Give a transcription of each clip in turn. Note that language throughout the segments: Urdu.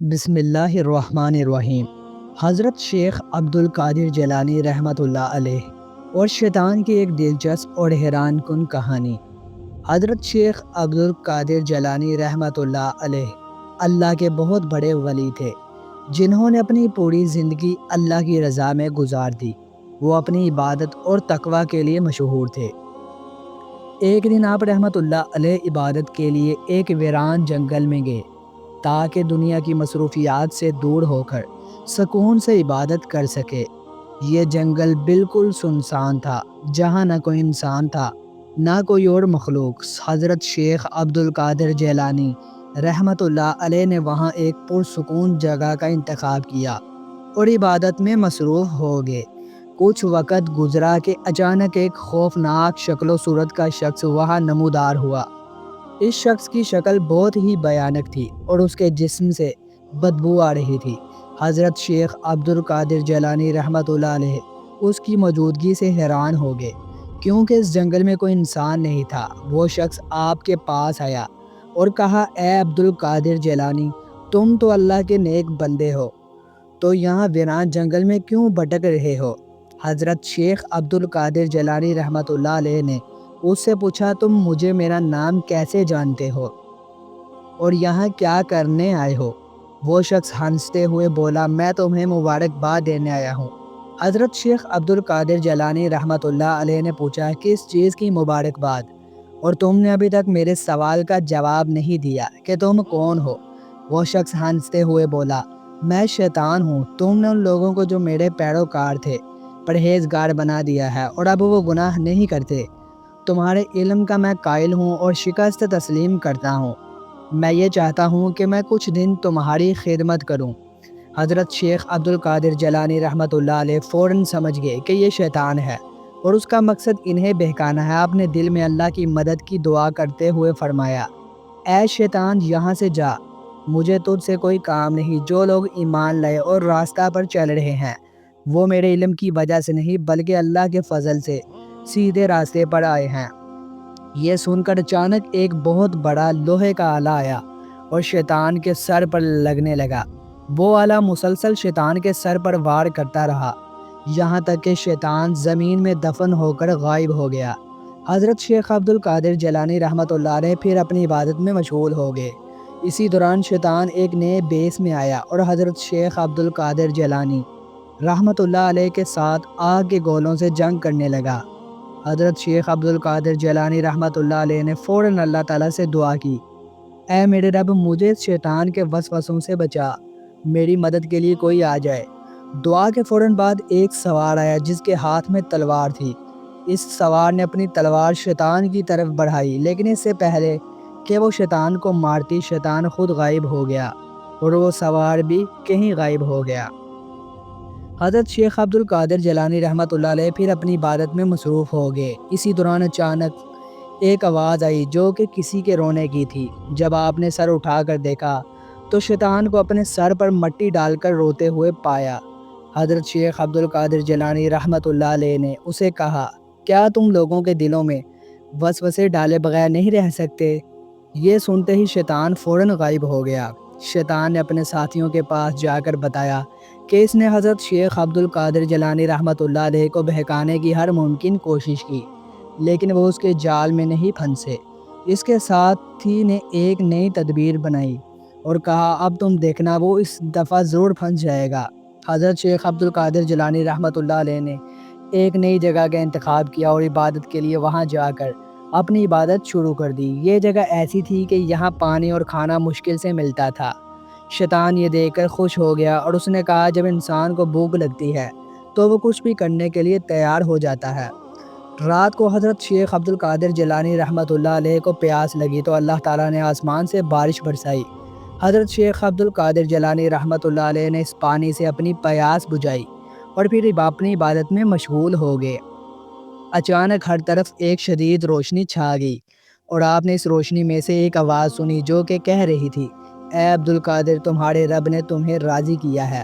بسم اللہ الرحمن الرحیم۔ حضرت شیخ عبد القادر جیلانی رحمۃ اللہ علیہ اور شیطان کی ایک دلچسپ اور حیران کن کہانی۔ حضرت شیخ عبد القادر جیلانی رحمۃ اللہ علیہ اللہ کے بہت بڑے ولی تھے، جنہوں نے اپنی پوری زندگی اللہ کی رضا میں گزار دی۔ وہ اپنی عبادت اور تقوی کے لیے مشہور تھے۔ ایک دن آپ رحمۃ اللہ علیہ عبادت کے لیے ایک ویران جنگل میں گئے تاکہ دنیا کی مصروفیات سے دور ہو کر سکون سے عبادت کر سکے۔ یہ جنگل بالکل سنسان تھا، جہاں نہ کوئی انسان تھا نہ کوئی اور مخلوق۔ حضرت شیخ عبد القادر جیلانی رحمۃ اللہ علیہ نے وہاں ایک پرسکون جگہ کا انتخاب کیا اور عبادت میں مصروف ہو گئے۔ کچھ وقت گزرا کہ اچانک ایک خوفناک شکل و صورت کا شخص وہاں نمودار ہوا۔ اس شخص کی شکل بہت ہی بھیانک تھی اور اس کے جسم سے بدبو آ رہی تھی۔ حضرت شیخ عبد القادر جیلانی رحمۃ اللہ علیہ اس کی موجودگی سے حیران ہو گئے، کیونکہ اس جنگل میں کوئی انسان نہیں تھا۔ وہ شخص آپ کے پاس آیا اور کہا، اے عبد القادر جیلانی، تم تو اللہ کے نیک بندے ہو، تو یہاں ویران جنگل میں کیوں بھٹک رہے ہو؟ حضرت شیخ عبد القادر جیلانی رحمۃ اللہ علیہ نے اس سے پوچھا، تم مجھے میرا نام کیسے جانتے ہو اور یہاں کیا کرنے آئے ہو؟ وہ شخص ہنستے ہوئے بولا، میں تمہیں مبارکباد دینے آیا ہوں۔ حضرت شیخ عبد القادر جیلانی رحمۃ اللہ علیہ نے پوچھا، کس چیز کی مبارکباد؟ اور تم نے ابھی تک میرے سوال کا جواب نہیں دیا کہ تم کون ہو؟ وہ شخص ہنستے ہوئے بولا، میں شیطان ہوں۔ تم نے ان لوگوں کو جو میرے پیروکار تھے پرہیزگار بنا دیا ہے اور اب وہ گناہ نہیں کرتے۔ تمہارے علم کا میں قائل ہوں اور شکست تسلیم کرتا ہوں۔ میں یہ چاہتا ہوں کہ میں کچھ دن تمہاری خدمت کروں۔ حضرت شیخ عبد القادر جیلانی رحمۃ اللہ علیہ فوراً سمجھ گئے کہ یہ شیطان ہے اور اس کا مقصد انہیں بہکانا ہے۔ آپ نے دل میں اللہ کی مدد کی دعا کرتے ہوئے فرمایا، اے شیطان، یہاں سے جا، مجھے تجھ سے کوئی کام نہیں۔ جو لوگ ایمان لائے اور راستہ پر چل رہے ہیں وہ میرے علم کی وجہ سے نہیں بلکہ اللہ کے فضل سے سیدھے راستے پر آئے ہیں۔ یہ سن کر اچانک ایک بہت بڑا لوہے کا آلہ آیا اور شیطان کے سر پر لگنے لگا۔ وہ آلہ مسلسل شیطان کے سر پر وار کرتا رہا، یہاں تک کہ شیطان زمین میں دفن ہو کر غائب ہو گیا۔ حضرت شیخ عبد القادر جیلانی رحمۃ اللہ علیہ پھر اپنی عبادت میں مشغول ہو گئے۔ اسی دوران شیطان ایک نئے بیس میں آیا اور حضرت شیخ عبد القادر جیلانی رحمۃ اللہ علیہ کے ساتھ آگ کے گولوں سے جنگ کرنے لگا۔ حضرت شیخ عبد القادر جیلانی رحمۃ اللہ علیہ نے فوراً اللہ تعالیٰ سے دعا کی، اے میرے رب، مجھے اس شیطان کے وسوسوں سے بچا، میری مدد کے لیے کوئی آ جائے۔ دعا کے فوراً بعد ایک سوار آیا جس کے ہاتھ میں تلوار تھی۔ اس سوار نے اپنی تلوار شیطان کی طرف بڑھائی، لیکن اس سے پہلے کہ وہ شیطان کو مارتی، شیطان خود غائب ہو گیا اور وہ سوار بھی کہیں غائب ہو گیا۔ حضرت شیخ عبد القادر جیلانی رحمۃ اللہ علیہ پھر اپنی عبادت میں مصروف ہو گئے۔ اسی دوران اچانک ایک آواز آئی جو کہ کسی کے رونے کی تھی۔ جب آپ نے سر اٹھا کر دیکھا تو شیطان کو اپنے سر پر مٹی ڈال کر روتے ہوئے پایا۔ حضرت شیخ عبد القادر جیلانی رحمۃ اللہ علیہ نے اسے کہا، کیا تم لوگوں کے دلوں میں وسوسے ڈالے بغیر نہیں رہ سکتے؟ یہ سنتے ہی شیطان فوراً غائب ہو گیا۔ شیطان نے اپنے ساتھیوں کے پاس جا کر بتایا کہ اس نے حضرت شیخ عبد القادر جیلانی رحمۃ اللہ علیہ کو بہکانے کی ہر ممکن کوشش کی، لیکن وہ اس کے جال میں نہیں پھنسے۔ اس کے ساتھی نے ایک نئی تدبیر بنائی اور کہا، اب تم دیکھنا، وہ اس دفعہ ضرور پھنس جائے گا۔ حضرت شیخ عبد القادر جیلانی رحمۃ اللہ علیہ نے ایک نئی جگہ کا انتخاب کیا اور عبادت کے لیے وہاں جا کر اپنی عبادت شروع کر دی۔ یہ جگہ ایسی تھی کہ یہاں پانی اور کھانا مشکل سے ملتا تھا۔ شیطان یہ دیکھ کر خوش ہو گیا اور اس نے کہا، جب انسان کو بھوک لگتی ہے تو وہ کچھ بھی کرنے کے لیے تیار ہو جاتا ہے۔ رات کو حضرت شیخ عبد القادر جیلانی رحمۃ اللہ علیہ کو پیاس لگی تو اللہ تعالیٰ نے آسمان سے بارش برسائی۔ حضرت شیخ عبد القادر جیلانی رحمۃ اللہ علیہ نے اس پانی سے اپنی پیاس بجھائی اور پھر اپنی عبادت میں مشغول ہو گئے۔ اچانک ہر طرف ایک شدید روشنی چھا گئی اور آپ نے اس روشنی میں سے ایک آواز سنی جو کہ کہہ رہی تھی، اے عبد القادر، تمہارے رب نے تمہیں راضی کیا ہے۔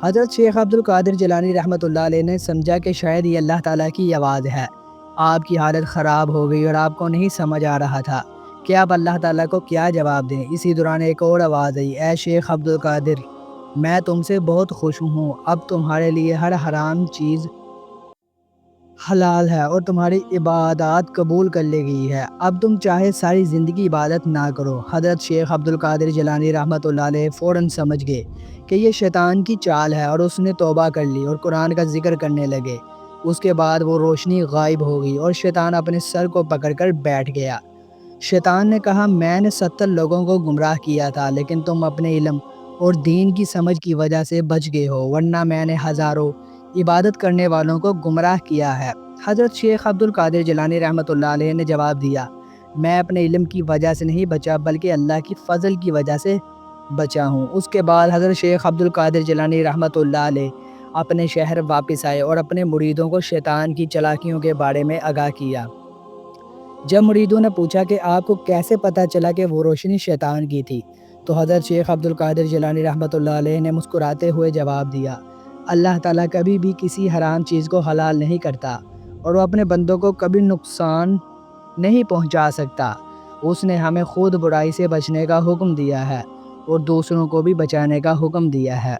حضرت شیخ عبد القادر جیلانی رحمۃ اللہ علیہ نے سمجھا کہ شاید یہ اللہ تعالیٰ کی آواز ہے۔ آپ کی حالت خراب ہو گئی اور آپ کو نہیں سمجھ آ رہا تھا کہ اب اللہ تعالیٰ کو کیا جواب دیں۔ اسی دوران ایک اور آواز آئی، اے شیخ عبد القادر، میں تم سے بہت خوش ہوں، اب تمہارے لیے ہر حرام چیز حلال ہے اور تمہاری عبادات قبول کر لی گئی ہے، اب تم چاہے ساری زندگی عبادت نہ کرو۔ حضرت شیخ عبد القادر جیلانی رحمۃ اللہ علیہ فوراً سمجھ گئے کہ یہ شیطان کی چال ہے اور اس نے توبہ کر لی اور قرآن کا ذکر کرنے لگے۔ اس کے بعد وہ روشنی غائب ہو گئی اور شیطان اپنے سر کو پکڑ کر بیٹھ گیا۔ شیطان نے کہا، میں نے 70 لوگوں کو گمراہ کیا تھا، لیکن تم اپنے علم اور دین کی سمجھ کی وجہ سے بچ گئے ہو، ورنہ میں نے ہزاروں عبادت کرنے والوں کو گمراہ کیا ہے۔ حضرت شیخ عبد القادر جیلانی رحمۃ اللہ علیہ نے جواب دیا، میں اپنے علم کی وجہ سے نہیں بچا بلکہ اللہ کی فضل کی وجہ سے بچا ہوں۔ اس کے بعد حضرت شیخ عبد القادر جیلانی رحمۃ اللہ علیہ اپنے شہر واپس آئے اور اپنے مریدوں کو شیطان کی چالاکیوں کے بارے میں آگاہ کیا۔ جب مریدوں نے پوچھا کہ آپ کو کیسے پتہ چلا کہ وہ روشنی شیطان کی تھی، تو حضرت شیخ عبد القادر جیلانی رحمۃ اللہ علیہ نے مسکراتے ہوئے جواب دیا، اللہ تعالیٰ کبھی بھی کسی حرام چیز کو حلال نہیں کرتا اور وہ اپنے بندوں کو کبھی نقصان نہیں پہنچا سکتا۔ اس نے ہمیں خود برائی سے بچنے کا حکم دیا ہے اور دوسروں کو بھی بچانے کا حکم دیا ہے۔